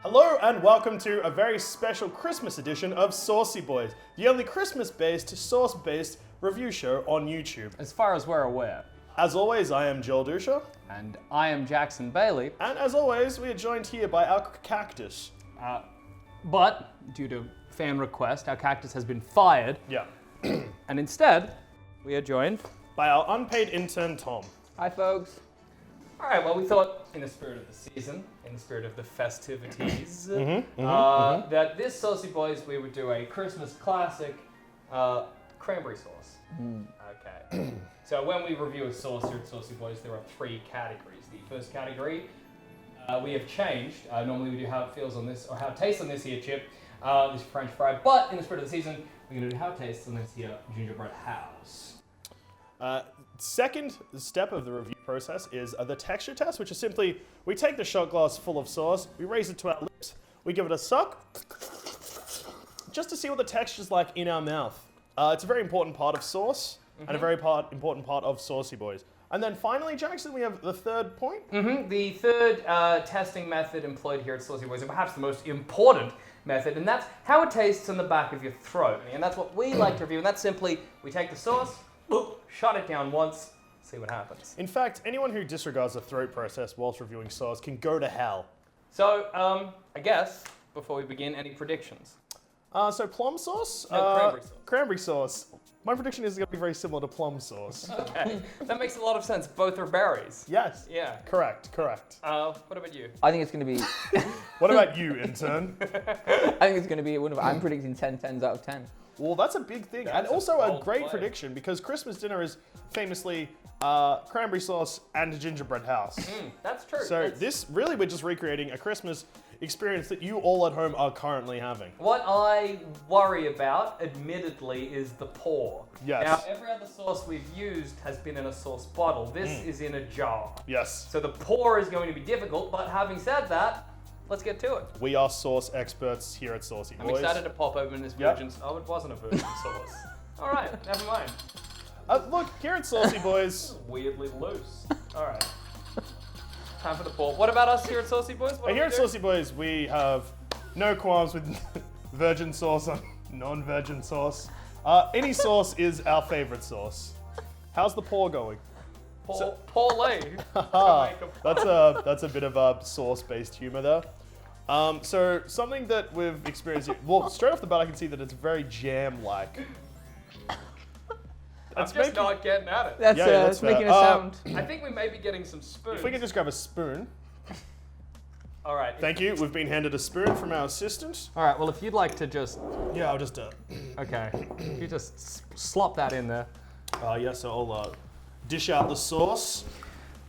Hello and welcome to a very special Christmas edition of Saucy Boyz, the only Christmas-based, sauce-based review show on YouTube. As far as we're aware. As always, I am Joel Dusha. And I am Jackson Bailey. And as always, we are joined here by our cactus. But, due to fan request, our cactus has been fired. Yeah. And instead, we are joined By our unpaid intern, Tom. Hi, folks. All right, well, we thought, in the spirit of the season, in the spirit of the festivities, that this Saucy Boyz, we would do a Christmas classic, cranberry sauce. Okay. So when we review a sauce here at Saucy Boyz, there are three categories. The first category, we have changed. Normally we do how it feels on this, or how it tastes on this here chip, this French fry, but in the spirit of the season, we're going to do how it tastes on this here gingerbread house. Second step of the review process is the texture test, which is simply, we take the shot glass full of sauce, we raise it to our lips, we give it a suck, just to see what the texture's like in our mouth. It's a very important part of sauce, and a very important part of Saucy Boyz. And then finally, Jackson, we have the third point. The third testing method employed here at Saucy Boyz, and perhaps the most important method, and that's how it tastes on the back of your throat. And that's what we like to review, and that's simply, we take the sauce, shut it down once, see what happens. In fact, anyone who disregards the throat process whilst reviewing sauce can go to hell. So, I guess, before we begin, any predictions? So plum sauce? No, cranberry sauce. Cranberry sauce. My prediction is going to be very similar to plum sauce. Okay, that makes a lot of sense. Both are berries. Yes. Yeah. Correct. What about you? I think it's going to be. What about you, intern? I think it's going to be one of. I'm predicting 10 10s out of 10. Well, that's a big thing. That's and also a a bold great play. prediction, because Christmas dinner is famously cranberry sauce and a gingerbread house. That's true. So this, really, we're just recreating a Christmas experience that you all at home are currently having. What I worry about, admittedly, is the pour. Yes. Now, every other sauce we've used has been in a sauce bottle. This is in a jar. Yes. So the pour is going to be difficult, but having said that, let's get to it. We are sauce experts here at Saucy I'm Boyz. excited to pop open this Yep. virgin. Oh, it wasn't a virgin sauce. All right, never mind. Look, here at Saucy Boyz, Weirdly loose. All right. Time for the pour. What about us here at Saucy Boyz? What do here we at do? Saucy Boyz, we have no qualms with virgin sauce on non-virgin sauce. Any sauce is our favorite sauce. How's the pour going? Poorly. That's a bit of a sauce-based humor there. So something that we've experienced, well, straight off the bat, I can see that it's very jam-like. I'm just not getting at it. That's, that's it's making fair. a sound. I think we may be getting some spoons. If we can just grab a spoon. All right. Thank you. We've been handed a spoon from our assistant. All right. Well, if you'd like to just, Yeah, I'll just. okay, if you just slop that in there. Yeah. So I'll dish out the sauce,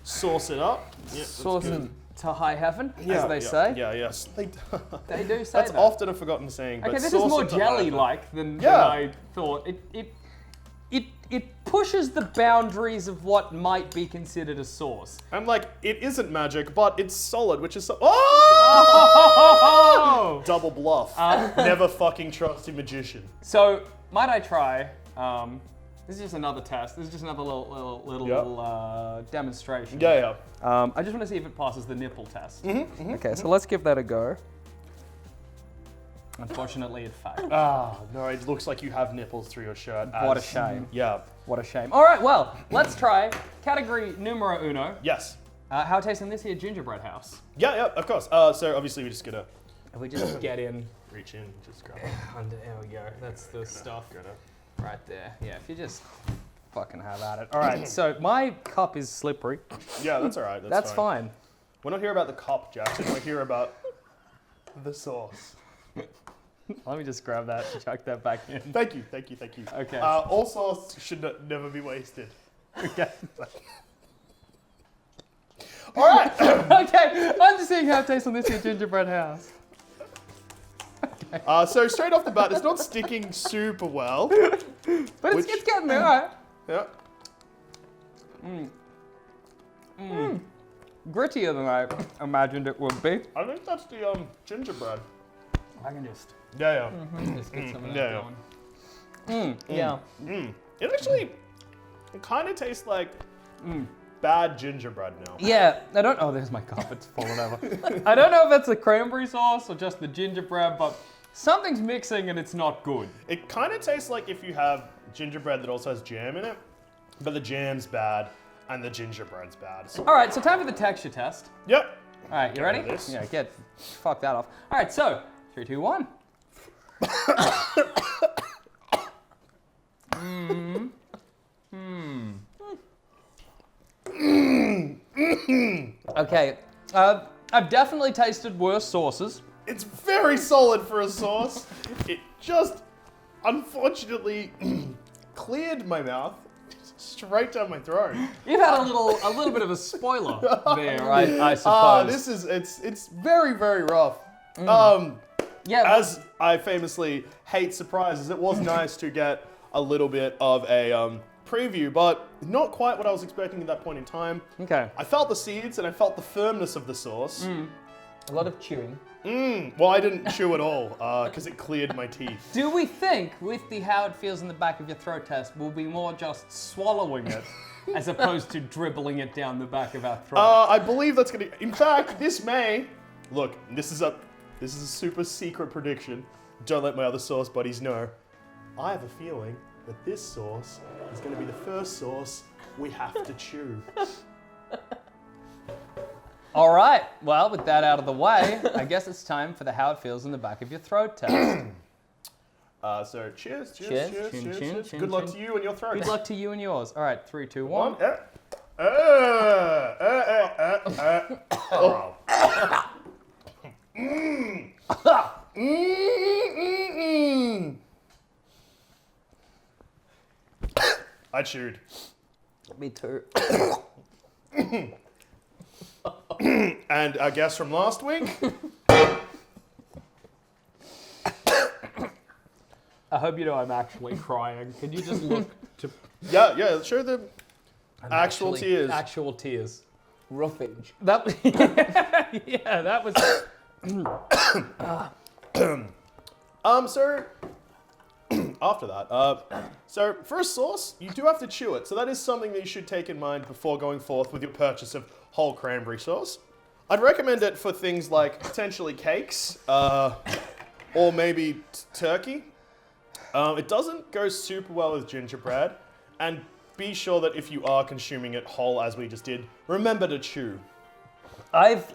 sauce it up. Yeah, that's Sauce good. it to high heaven, as they say. Yeah. Yes. They do say That's that. often a forgotten saying. But Okay, this is sauce more into high heaven. jelly-like than Yeah. I thought. It pushes the boundaries of what might be considered a sauce. I'm like, it isn't magic, but it's solid, which is so. Oh! Oh! Double bluff. Never fucking trust a magician. So, might I try? This is just another test. This is just another little demonstration. Yeah. I just want to see if it passes the nipple test. Okay, so let's give that a go. Unfortunately, it failed. No, it looks like you have nipples through your shirt. What a shame. Yeah. What a shame. All right, well, let's try category numero uno. Yes. How it tastes in this here gingerbread house. Yeah, of course. So obviously we're just gonna If we just get in, reach in, just grab it. there we go. That's the stuff Gonna- right there. Yeah, if you just fucking have at it. All right, so my cup is slippery. Yeah, that's all right. That's fine. We're not here about the cup, Jackson. We're here about the sauce. Let me just grab that and chuck that back in. Thank you. Okay. All sauce should never be wasted. Okay. All right. Okay, I'm just seeing how it tastes on this here gingerbread house. So straight off the bat, it's not sticking super well. But it's getting there, all right. Yeah. Grittier than I imagined it would be. I think that's the gingerbread. I can just Yeah. Just get some of that Yeah. going. Yeah. It actually, it kind of tastes like bad gingerbread now. Yeah, I don't know. Oh, there's my cup. It's fallen over. I don't know if it's the cranberry sauce or just the gingerbread, but something's mixing and it's not good. It kind of tastes like if you have gingerbread that also has jam in it, but the jam's bad and the gingerbread's bad. So, All right, so time for the texture test. yep. All right, you ready? rid of this. Yeah, fuck that off. All right, so 3, 2, 1. Okay, I've definitely tasted worse sauces. It's very solid for a sauce. It just, unfortunately, cleared my mouth straight down my throat. You've had a little bit of a spoiler there, I suppose. It's very, very rough. Yeah, As I famously hate surprises, it was nice to get a little bit of a preview, but not quite what I was expecting at that point in time. okay. I felt the seeds and I felt the firmness of the sauce. A lot of chewing. Well, I didn't chew at all because it cleared my teeth. Do we think, with the how it feels in the back of your throat test, we'll be more just swallowing it as opposed to dribbling it down the back of our throat? I believe that's gonna. In fact, this may. Look, this is a super secret prediction. Don't let my other sauce buddies know. I have a feeling that this sauce is gonna be the first sauce we have to chew. All right, well, with that out of the way, I guess it's time for the how it feels in the back of your throat test. So cheers. Cheers. Chin, chin, Good luck chin. to you and your throat. Good luck to you and yours. All right, 3, 2, 1. Oh. I chewed. Me too. And our guest from last week. I hope you know I'm actually crying. Can you just look to Yeah, show the actual tears. Actual tears. Roughage. That yeah, that was. So after that, so for a sauce, you do have to chew it. So that is something that you should take in mind before going forth with your purchase of whole cranberry sauce. I'd recommend it for things like potentially cakes, or maybe turkey. It doesn't go super well with gingerbread, and be sure that if you are consuming it whole, as we just did, remember to chew. I've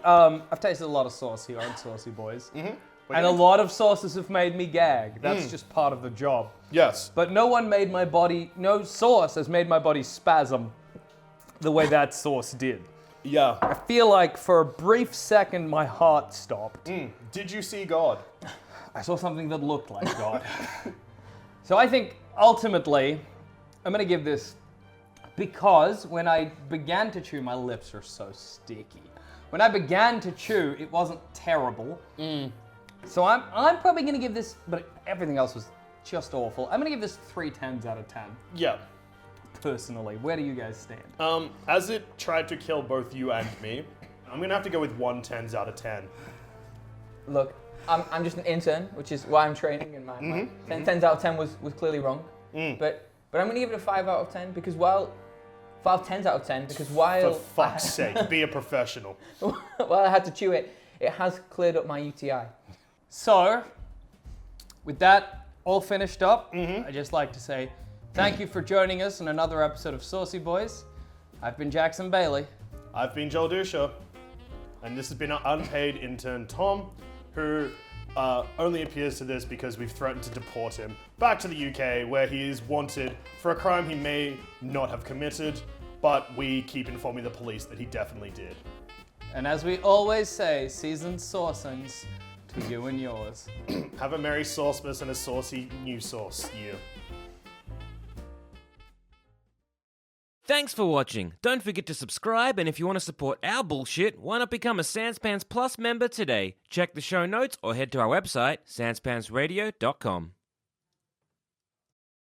tasted a lot of sauce here on Saucy Boyz. Mm-hmm. And a lot of sauces have made me gag. That's just part of the job. Yes. But no sauce has made my body spasm the way that sauce did. Yeah. I feel like for a brief second my heart stopped. Did you see God? I saw something that looked like God. So I think ultimately I'm gonna give this, because when I began to chew, my lips are so sticky. When I began to chew, it wasn't terrible. So I'm probably gonna give this, but everything else was just awful. I'm gonna give this 3 10s out of 10. Yeah. Personally, where do you guys stand? As it tried to kill both you and me, I'm gonna have to go with 1 10s out of 10. Look, I'm just an intern, which is why I'm training, and my 10s out of 10 was clearly wrong. But I'm gonna give it a 5 out of 10 because 5 10s out of 10 because while For fuck's sake, be a professional. while I had to chew it, it has cleared up my UTI. So, with that all finished up, I'd just like to say thank you for joining us on another episode of Saucy Boyz. I've been Jackson Bailey. I've been Joel Dusha, and this has been our unpaid intern Tom, who only appears to this because we've threatened to deport him back to the UK, where he is wanted for a crime he may not have committed, but we keep informing the police that he definitely did. And as we always say, seasoned saucings to you and yours. Have a merry Saucemas and a saucy new sauce year. Thanks for watching. Don't forget to subscribe, and if you want to support our bullshit, why not become a Sanspants Plus member today? Check the show notes or head to our website, sanspantsradio.com.